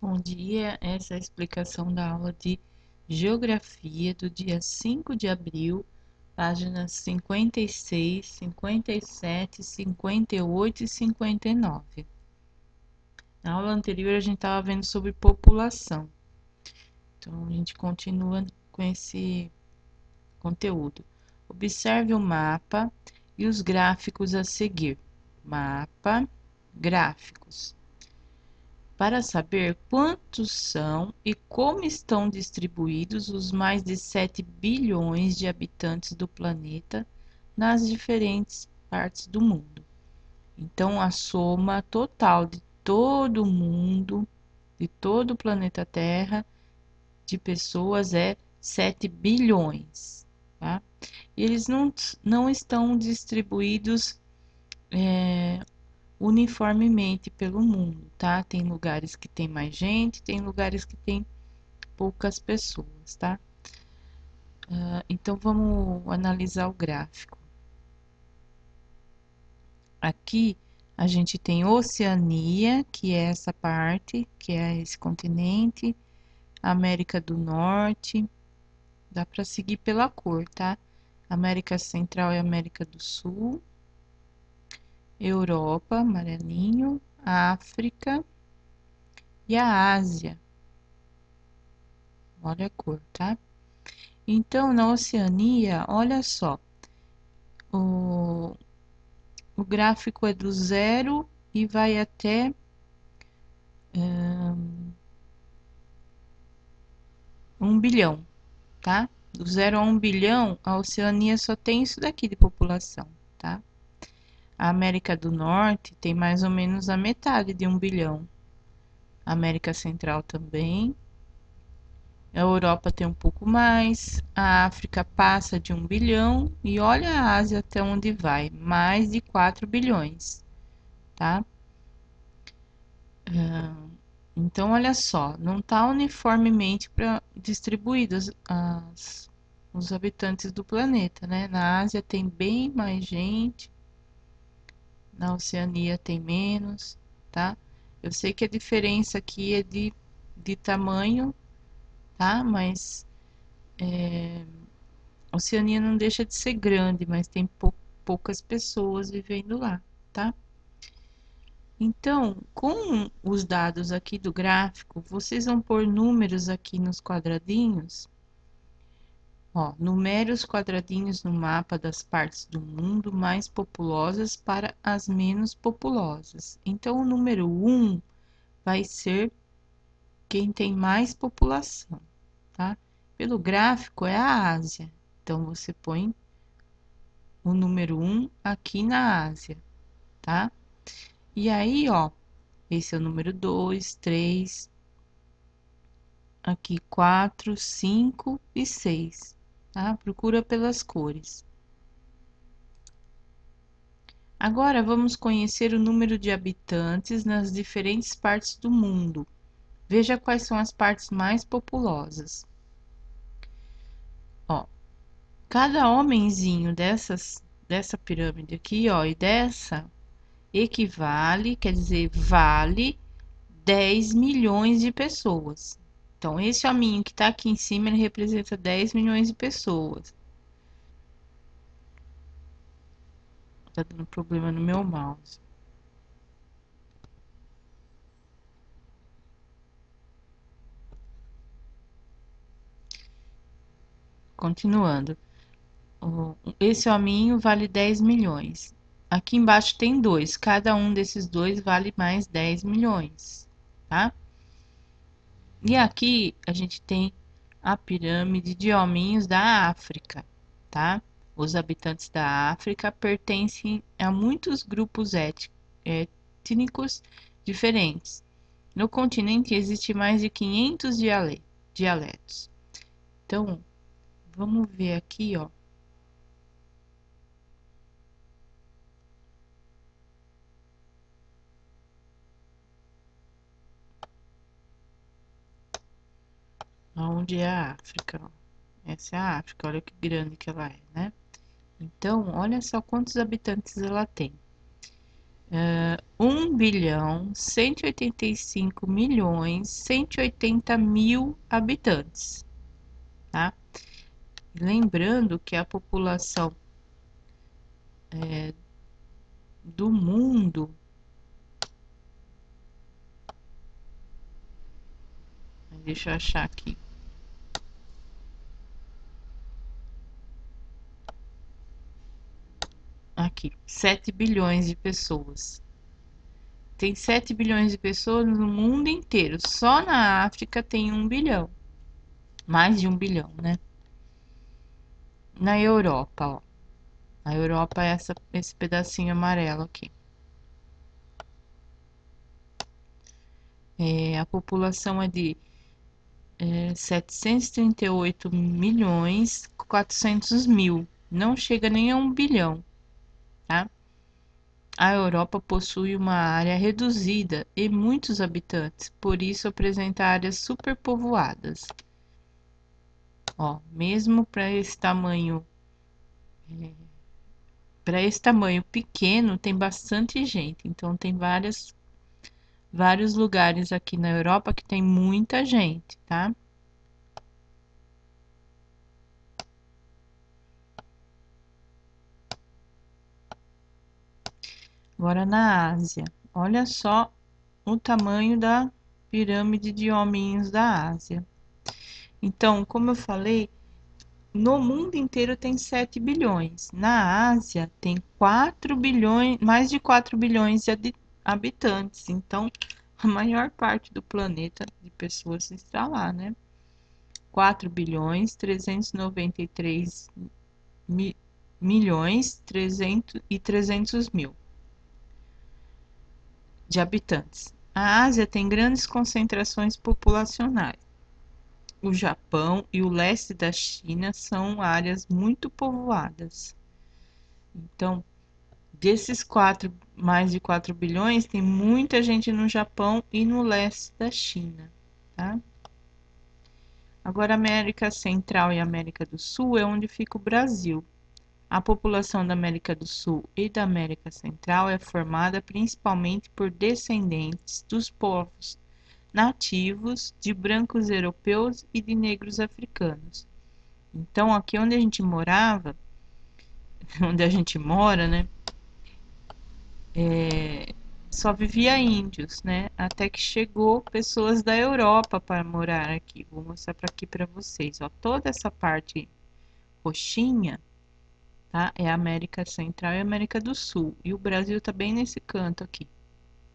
Bom dia, essa é a explicação da aula de Geografia do dia 5 de abril, páginas 56, 57, 58 e 59. Na aula anterior a gente estava vendo sobre população, então a gente continua com esse conteúdo. Observe o mapa e os gráficos a seguir. Mapa, gráficos. Para saber quantos são e como estão distribuídos os mais de 7 bilhões de habitantes do planeta nas diferentes partes do mundo. Então, a soma total de todo o mundo, de todo o planeta Terra, de pessoas é 7 bilhões, tá? E eles não estão distribuídos uniformemente pelo mundo, tá? Tem lugares que tem mais gente, tem lugares que tem poucas pessoas, tá? Então vamos analisar o gráfico. Aqui a gente tem Oceania, que é essa parte, que é esse continente, América do Norte, dá para seguir pela cor, tá? América Central e América do Sul, Europa, amarelinho, África e a Ásia. Olha a cor, tá? Então, na Oceania, olha só, o, o gráfico é do zero e vai até 1 bilhão, tá? Do 0 a 1 bilhão, a Oceania só tem isso daqui de população, tá? A América do Norte tem mais ou menos a metade de 1 bilhão. A América Central também. A Europa tem um pouco mais. A África passa de 1 bilhão. E olha a Ásia até onde vai. Mais de 4 bilhões, tá? Então, olha só, não está uniformemente distribuídos os habitantes do planeta, né? Na Ásia tem bem mais gente, na Oceania tem menos, tá? Eu sei que a diferença aqui é de tamanho, tá? Mas a Oceania não deixa de ser grande, mas tem poucas pessoas vivendo lá, tá? Então, com os dados aqui do gráfico, vocês vão pôr números aqui nos quadradinhos. Ó, numere os quadradinhos no mapa das partes do mundo mais populosas para as menos populosas. Então, o número 1 vai ser quem tem mais população, tá? Pelo gráfico é a Ásia. Então, você põe o número 1 aqui na Ásia, tá? E aí, ó, esse é o número 2, 3, aqui 4, 5 e 6, tá? Procura pelas cores. Agora vamos conhecer o número de habitantes nas diferentes partes do mundo. Veja quais são as partes mais populosas. Ó, cada homenzinho dessa pirâmide aqui, ó, e dessa equivale, quer dizer, vale 10 milhões de pessoas. Então, esse hominho que está aqui em cima, ele representa 10 milhões de pessoas. Tá dando problema no meu mouse. Continuando. Esse hominho vale 10 milhões. Aqui embaixo tem dois. Cada um desses dois vale mais 10 milhões, tá? E aqui a gente tem a pirâmide de hominhos da África, tá? Os habitantes da África pertencem a muitos grupos étnicos diferentes. No continente existe mais de 500 dialetos. Então, vamos ver aqui, ó. Onde é a África, ó. Essa é a África, olha que grande que ela é, né? Então, olha só quantos habitantes ela tem. 1.185.180.000 habitantes, tá? Lembrando que a população do mundo deixa eu achar aqui. Aqui, 7 bilhões de pessoas. Tem 7 bilhões de pessoas no mundo inteiro. Só na África tem 1 bilhão. Mais de 1 bilhão, né? Na Europa, ó. A Europa é esse pedacinho amarelo aqui. A população é de 738.400.000. Não chega nem a 1 bilhão, tá? A Europa possui uma área reduzida e muitos habitantes, por isso apresenta áreas superpovoadas. Ó, mesmo para esse tamanho pequeno, tem bastante gente. Então tem vários lugares aqui na Europa que tem muita gente, tá? Agora na Ásia, olha só o tamanho da pirâmide de hominhos da Ásia. Então, como eu falei, no mundo inteiro tem 7 bilhões. Na Ásia tem 4 bilhões, mais de 4 bilhões de habitantes. Então, a maior parte do planeta de pessoas está lá, né? 4 bilhões 393 milhões 300 mil de habitantes. A Ásia tem grandes concentrações populacionais. O Japão e o leste da China são áreas muito povoadas. Então, desses mais de 4 bilhões, tem muita gente no Japão e no leste da China, tá? Agora, América Central e América do Sul é onde fica o Brasil. A população da América do Sul e da América Central é formada principalmente por descendentes dos povos nativos, de brancos europeus e de negros africanos. Então, aqui onde a gente morava, onde a gente mora, né, só vivia índios, né, até que chegou pessoas da Europa para morar aqui. Vou mostrar aqui para vocês, ó, toda essa parte roxinha, tá, é a América Central e a América do Sul, e o Brasil tá bem nesse canto aqui,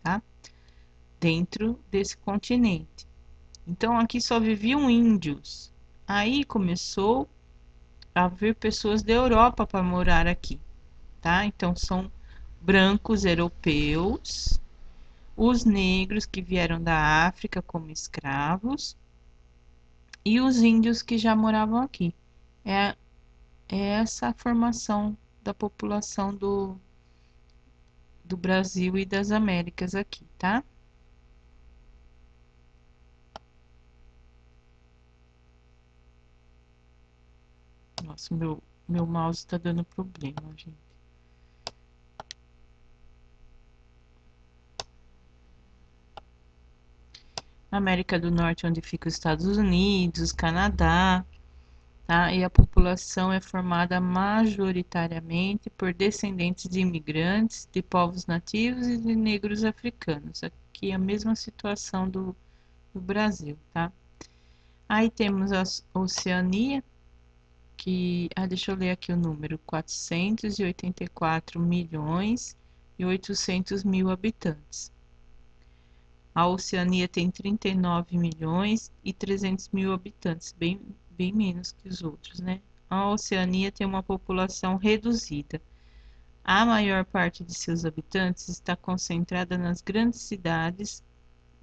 tá, dentro desse continente. Então, aqui só viviam índios. Aí começou a vir pessoas da Europa para morar aqui, tá? Então, são brancos europeus, os negros que vieram da África como escravos e os índios que já moravam aqui. É essa a formação da população do Brasil e das Américas aqui, tá? Nossa, meu mouse está dando problema, gente. América do Norte, onde fica os Estados Unidos, Canadá, tá? E a população é formada majoritariamente por descendentes de imigrantes, de povos nativos e de negros africanos. Aqui é a mesma situação do Brasil, tá? Aí temos a Oceania, que, deixa eu ler aqui o número, 484.800.000 habitantes. A Oceania tem 39.300.000 habitantes, bem menos que os outros, né? A Oceania tem uma população reduzida. A maior parte de seus habitantes está concentrada nas grandes cidades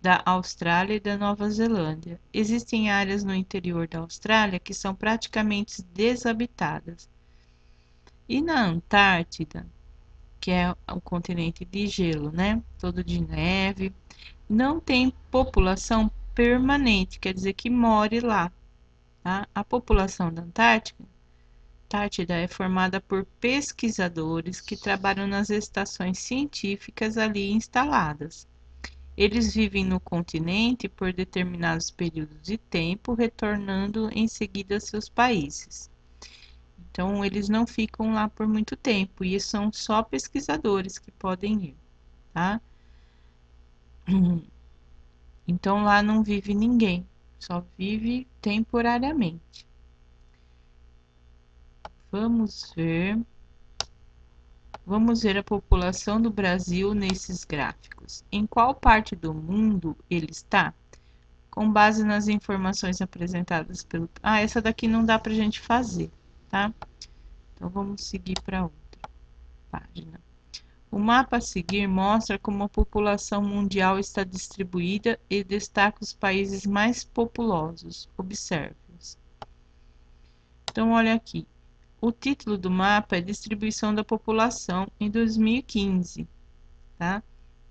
da Austrália e da Nova Zelândia. Existem áreas no interior da Austrália que são praticamente desabitadas. E na Antártida, que é o continente de gelo, né? Todo de neve, não tem população permanente, quer dizer que more lá, tá? A população da Antártica Antártida é formada por pesquisadores que trabalham nas estações científicas ali instaladas. Eles vivem no continente por determinados períodos de tempo, retornando em seguida a seus países. Então, eles não ficam lá por muito tempo e são só pesquisadores que podem ir, tá? Então, lá não vive ninguém, só vive temporariamente. Vamos ver a população do Brasil nesses gráficos. Em qual parte do mundo ele está? Com base nas informações apresentadas pelo... Ah, essa daqui não dá pra gente fazer, tá? Então, vamos seguir para outra página. O mapa a seguir mostra como a população mundial está distribuída e destaca os países mais populosos. Observe-os. Então, olha aqui. O título do mapa é Distribuição da População em 2015, tá?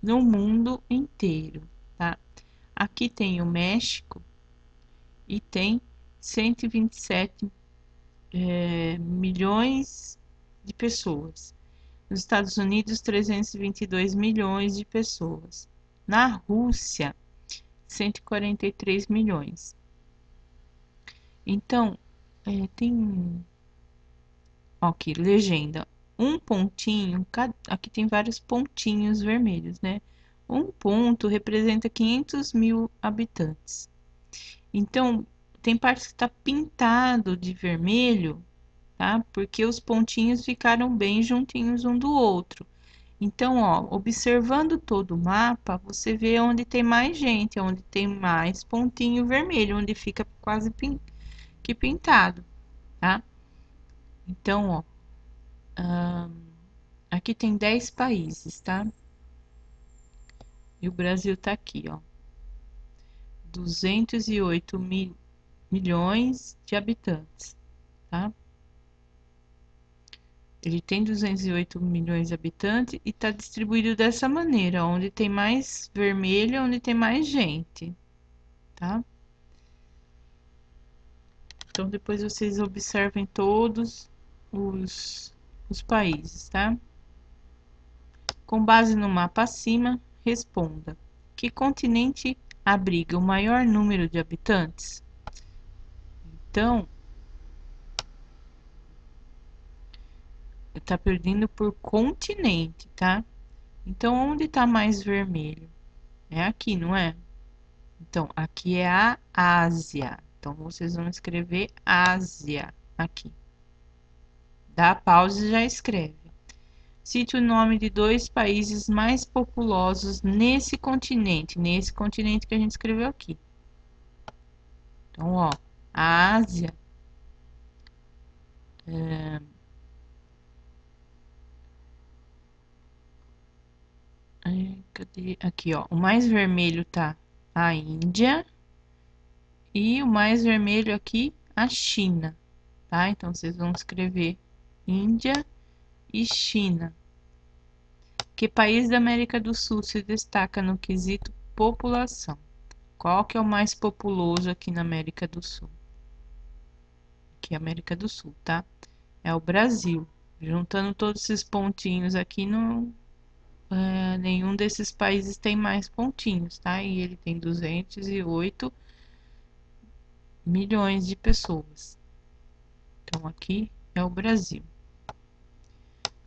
No mundo inteiro, tá? Aqui tem o México e tem 127 milhões de pessoas. Nos Estados Unidos, 322 milhões de pessoas. Na Rússia, 143 milhões. Então, tem... Aqui, legenda. Um pontinho, aqui tem vários pontinhos vermelhos, né? Um ponto representa 500 mil habitantes. Então, tem parte que está pintado de vermelho, tá? Porque os pontinhos ficaram bem juntinhos um do outro. Então, ó, observando todo o mapa, você vê onde tem mais gente, onde tem mais pontinho vermelho, onde fica quase que pintado, tá? Então, ó, aqui tem 10 países, tá? E o Brasil tá aqui, ó. 208 milhões de habitantes, tá? Ele tem 208 milhões de habitantes e está distribuído dessa maneira, onde tem mais vermelho, onde tem mais gente, tá? Então, depois vocês observem todos os países, tá? Com base no mapa acima, responda: que continente abriga o maior número de habitantes? Então, está perdendo por continente, tá? Então, onde está mais vermelho? É aqui, não é? Então, aqui é a Ásia. Então, vocês vão escrever Ásia aqui. Dá a pausa e já escreve. Cite o nome de 2 países mais populosos nesse continente que a gente escreveu aqui. Então, ó, a Ásia cadê? Aqui, ó, o mais vermelho tá a Índia e o mais vermelho aqui a China, tá? Então, vocês vão escrever Índia e China. Que país da América do Sul se destaca no quesito população? Qual que é o mais populoso aqui na América do Sul? Aqui é a América do Sul, tá? É o Brasil. Juntando todos esses pontinhos aqui, nenhum desses países tem mais pontinhos, tá? E ele tem 208 milhões de pessoas. Então, aqui é o Brasil.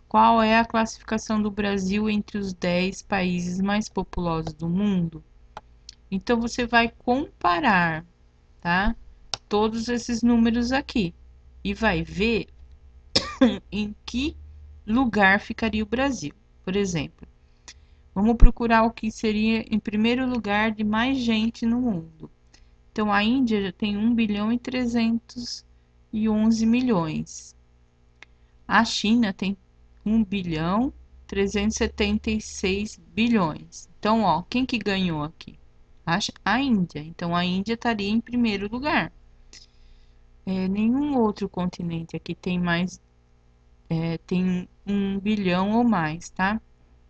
Qual é a classificação do Brasil entre os 10 países mais populosos do mundo? Então, você vai comparar, tá? Todos esses números aqui. E vai ver em que lugar ficaria o Brasil. Por exemplo, vamos procurar o que seria em primeiro lugar de mais gente no mundo. Então, a Índia já tem 1 bilhão e 311 milhões. A China tem 1 bilhão 376 bilhões. Então, ó, quem que ganhou aqui? A Índia. Então, a Índia estaria em primeiro lugar. Nenhum outro continente aqui tem mais, tem 1 bilhão ou mais, tá?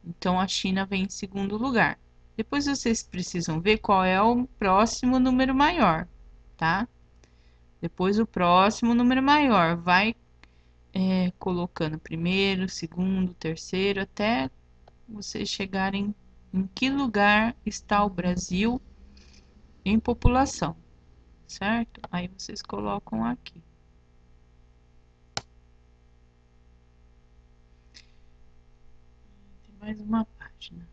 Então, a China vem em segundo lugar. Depois vocês precisam ver qual é o próximo número maior, tá? Depois o próximo número maior vai colocando primeiro, segundo, terceiro, até vocês chegarem em que lugar está o Brasil em população, certo? Aí vocês colocam aqui. Tem mais uma página.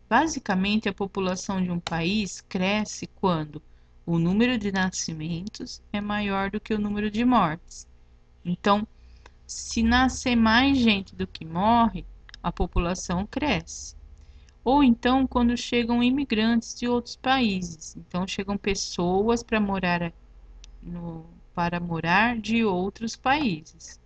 Basicamente, a população de um país cresce quando o número de nascimentos é maior do que o número de mortes. Então, se nascer mais gente do que morre, a população cresce. Ou então, quando chegam imigrantes de outros países. Então, chegam pessoas para morar de outros países.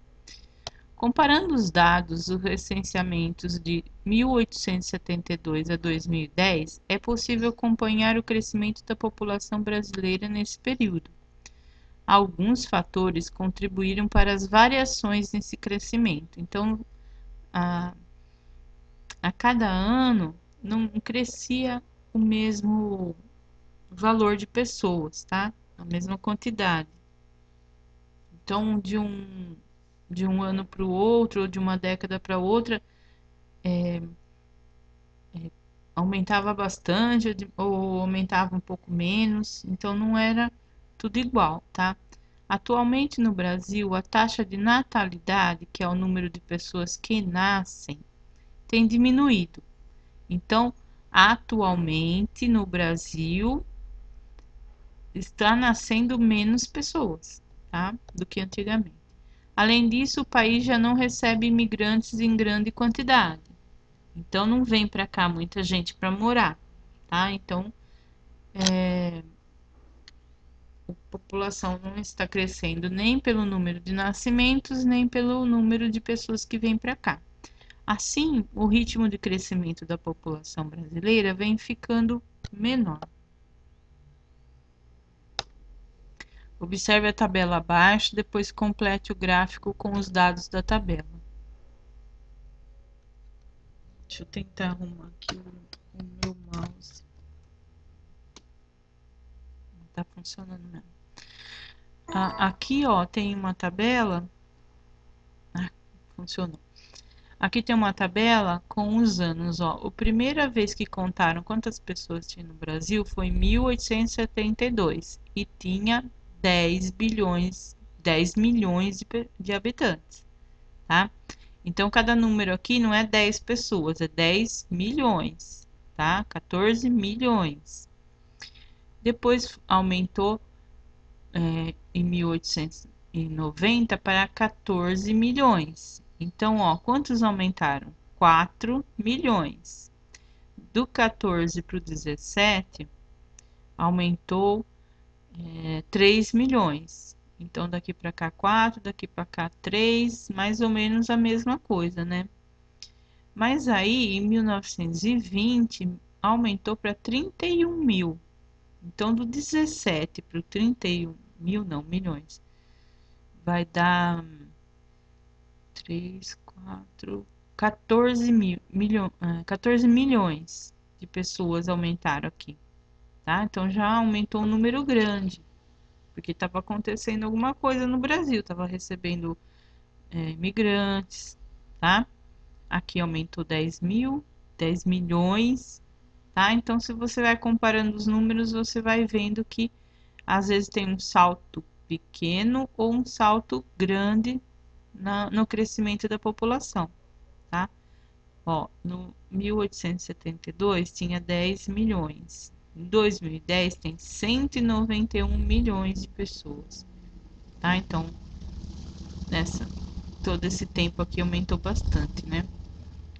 Comparando os dados dos recenseamentos de 1872 a 2010, é possível acompanhar o crescimento da população brasileira nesse período. Alguns fatores contribuíram para as variações nesse crescimento. Então, a cada ano não crescia o mesmo valor de pessoas, tá? A mesma quantidade. Então, de um ano para o outro, ou de uma década para outra, aumentava bastante ou aumentava um pouco menos, então não era tudo igual, tá? Atualmente no Brasil, a taxa de natalidade, que é o número de pessoas que nascem, tem diminuído. Então, atualmente no Brasil está nascendo menos pessoas, tá? Do que antigamente. Além disso, o país já não recebe imigrantes em grande quantidade. Então, não vem para cá muita gente para morar, tá? Então, a população não está crescendo nem pelo número de nascimentos, nem pelo número de pessoas que vêm para cá. Assim, o ritmo de crescimento da população brasileira vem ficando menor. Observe a tabela abaixo, depois complete o gráfico com os dados da tabela. Deixa eu tentar arrumar aqui o meu mouse. Não está funcionando mesmo. Aqui, ó, tem uma tabela. Funcionou. Aqui tem uma tabela com os anos, ó. A primeira vez que contaram quantas pessoas tinha no Brasil foi em 1872 e tinha 10 milhões de habitantes, tá? Então, cada número aqui não é 10 pessoas, é 10 milhões, tá? 14 milhões. Depois aumentou em 1890 para 14 milhões. Então, ó, quantos aumentaram? 4 milhões. Do 14 para o 17, aumentou 3 milhões. Então, daqui para cá 4, daqui para cá 3, mais ou menos a mesma coisa, né? Mas aí, em 1920, aumentou para 31 mil. Então, do 17 para o 31 mil, não, milhões, vai dar 3, 4, 14 milhões de pessoas aumentaram aqui, tá? Então, já aumentou um número grande, porque estava acontecendo alguma coisa no Brasil, estava recebendo imigrantes, tá? Aqui aumentou 10 milhões, tá? Então, se você vai comparando os números, você vai vendo que às vezes tem um salto pequeno ou um salto grande no crescimento da população, tá? Ó, no 1872 tinha 10 milhões. Em 2010 tem 191 milhões de pessoas, tá? Então, todo esse tempo aqui aumentou bastante, né?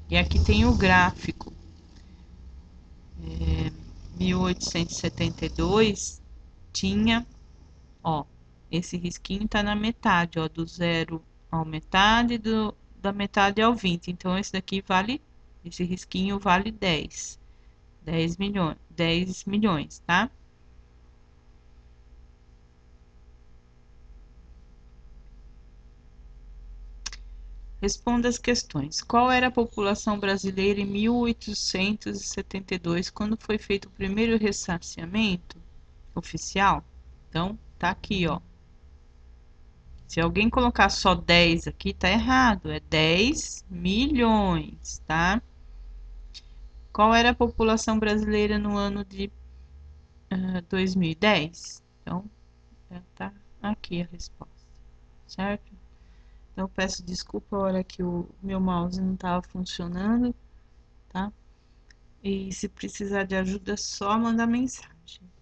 E aqui tem o gráfico. 1872 tinha, ó, esse risquinho tá na metade, ó, do zero ao metade, da metade ao 20. Então, esse risquinho vale 10 milhões, tá? Responda as questões. Qual era a população brasileira em 1872, quando foi feito o primeiro recenseamento oficial? Então, tá aqui, ó. Se alguém colocar só 10 aqui, tá errado. É 10 milhões, tá? Qual era a população brasileira no ano de 2010? Então, tá aqui a resposta, certo? Então, peço desculpa a hora que o meu mouse não estava funcionando, tá? E se precisar de ajuda, é só mandar mensagem.